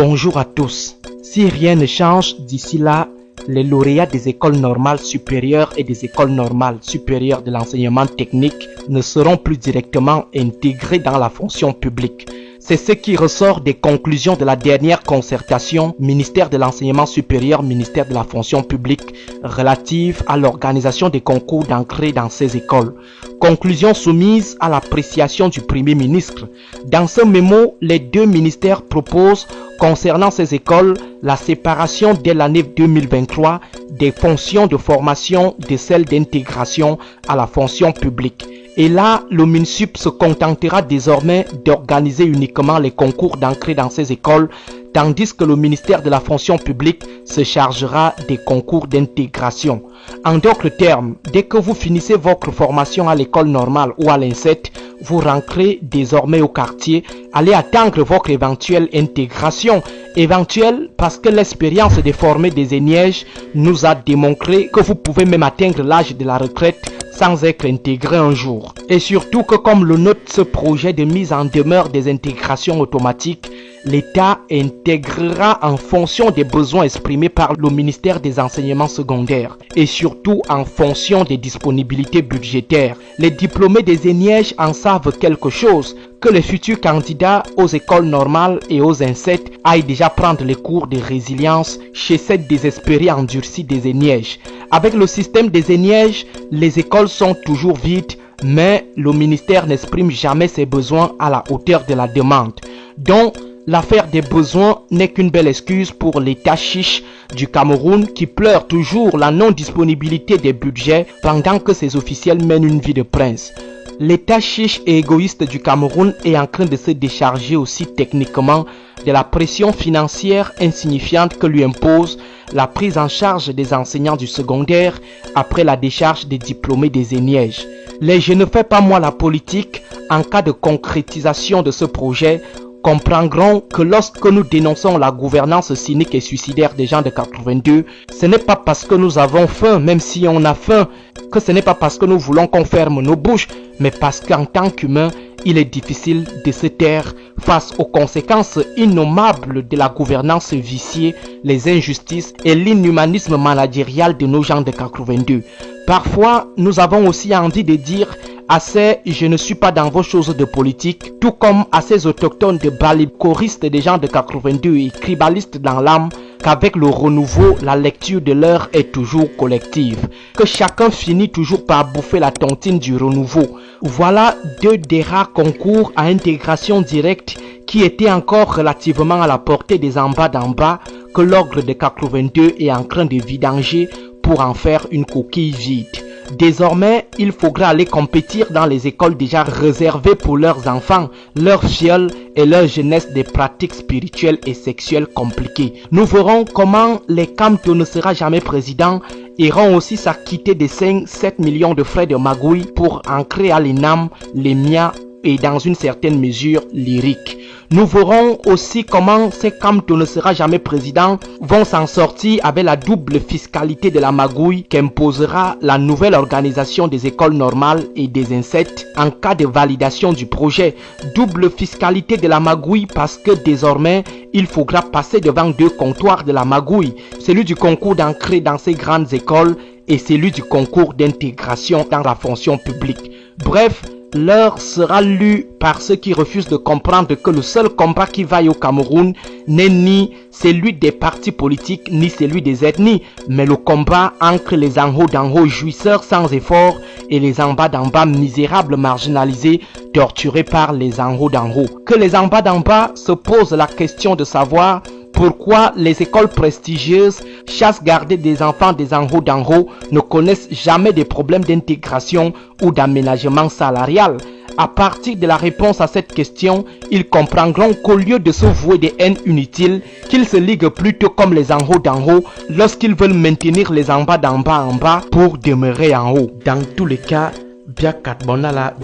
Bonjour à tous. Si rien ne change d'ici là, les lauréats des écoles normales supérieures et des écoles normales supérieures de l'enseignement technique ne seront plus directement intégrés dans la fonction publique. C'est ce qui ressort des conclusions de la dernière concertation ministère de l'enseignement supérieur, ministère de la fonction publique relative à l'organisation des concours d'entrée dans ces écoles. Conclusions soumises à l'appréciation du Premier ministre. Dans ce mémo, les deux ministères proposent concernant ces écoles la séparation dès l'année 2023 des fonctions de formation de celles d'intégration à la fonction publique. Et là, le MINSUP se contentera désormais d'organiser uniquement les concours d'entrée dans ces écoles, tandis que le ministère de la fonction publique se chargera des concours d'intégration. En d'autres termes, dès que vous finissez votre formation à l'école normale ou à l'INSET, vous rentrez désormais au quartier, allez attendre votre éventuelle intégration. Éventuelle parce que l'expérience de former des ENIEJ nous a démontré que vous pouvez même atteindre l'âge de la retraite sans être intégré un jour. Et surtout que comme le note ce projet de mise en demeure des intégrations automatiques, l'État intégrera en fonction des besoins exprimés par le ministère des enseignements secondaires et surtout en fonction des disponibilités budgétaires. Les diplômés des ENIEJ en savent quelque chose, que les futurs candidats aux écoles normales et aux INSET aillent déjà prendre les cours de résilience chez cette désespérée endurcie des ENIEJ. Avec le système des ENIEJ, les écoles sont toujours vides, mais le ministère n'exprime jamais ses besoins à la hauteur de la demande. Donc, l'affaire des besoins n'est qu'une belle excuse pour l'État chiche du Cameroun qui pleure toujours la non-disponibilité des budgets pendant que ses officiels mènent une vie de prince. L'État chiche et égoïste du Cameroun est en train de se décharger aussi techniquement de la pression financière insignifiante que lui impose la prise en charge des enseignants du secondaire après la décharge des diplômés des ENIEJ. Les Je ne fais pas moi la politique, en cas de concrétisation de ce projet, comprendront que lorsque nous dénonçons la gouvernance cynique et suicidaire des gens de 82, ce n'est pas parce que nous avons faim, même si on a faim, que ce n'est pas parce que nous voulons qu'on ferme nos bouches, mais parce qu'en tant qu'humain, il est difficile de se taire face aux conséquences innommables de la gouvernance viciée, les injustices et l'inhumanisme managérial de nos gens de 82. Parfois, nous avons aussi envie de dire à ces « je ne suis pas dans vos choses de politique », tout comme à ces autochtones de balicoristes des gens de 82 et tribalistes dans l'âme, qu'avec le renouveau, la lecture de l'heure est toujours collective, que chacun finit toujours par bouffer la tontine du renouveau. Voilà deux des rares concours à intégration directe qui étaient encore relativement à la portée des en bas d'en bas que l'ogre de 82 est en train de vidanger pour en faire une coquille vide. Désormais, il faudra aller compétir dans les écoles déjà réservées pour leurs enfants, leurs fioles et leur jeunesse des pratiques spirituelles et sexuelles compliquées. Nous verrons comment les Camto ne sera jamais président iront aussi s'acquitter des 5-7 millions de frais de magouille pour ancrer à l'ENAM, l'EMIA et dans une certaine mesure lyrique. Nous verrons aussi comment ces Camto ne sera jamais président vont s'en sortir avec la double fiscalité de la magouille qu'imposera la nouvelle organisation des écoles normales et des INSET en cas de validation du projet. Double fiscalité de la magouille parce que désormais, il faudra passer devant deux comptoirs de la magouille, celui du concours d'entrée dans ces grandes écoles et celui du concours d'intégration dans la fonction publique. Bref, l'heure sera lue par ceux qui refusent de comprendre que le seul combat qui vaille au Cameroun n'est ni celui des partis politiques ni celui des ethnies, mais le combat entre les en haut d'en haut jouisseurs sans effort et les en bas d'en bas misérables marginalisés torturés par les en haut d'en haut. Que les en bas d'en bas se posent la question de savoir pourquoi les écoles prestigieuses, chasse gardée des enfants des en haut d'en haut, ne connaissent jamais des problèmes d'intégration ou d'aménagement salarial. À partir de la réponse à cette question, ils comprendront qu'au lieu de se vouer des haines inutiles, qu'ils se liguent plutôt comme les en haut d'en haut lorsqu'ils veulent maintenir les en bas en bas pour demeurer en haut. Dans tous les cas, bien qu'à bon à la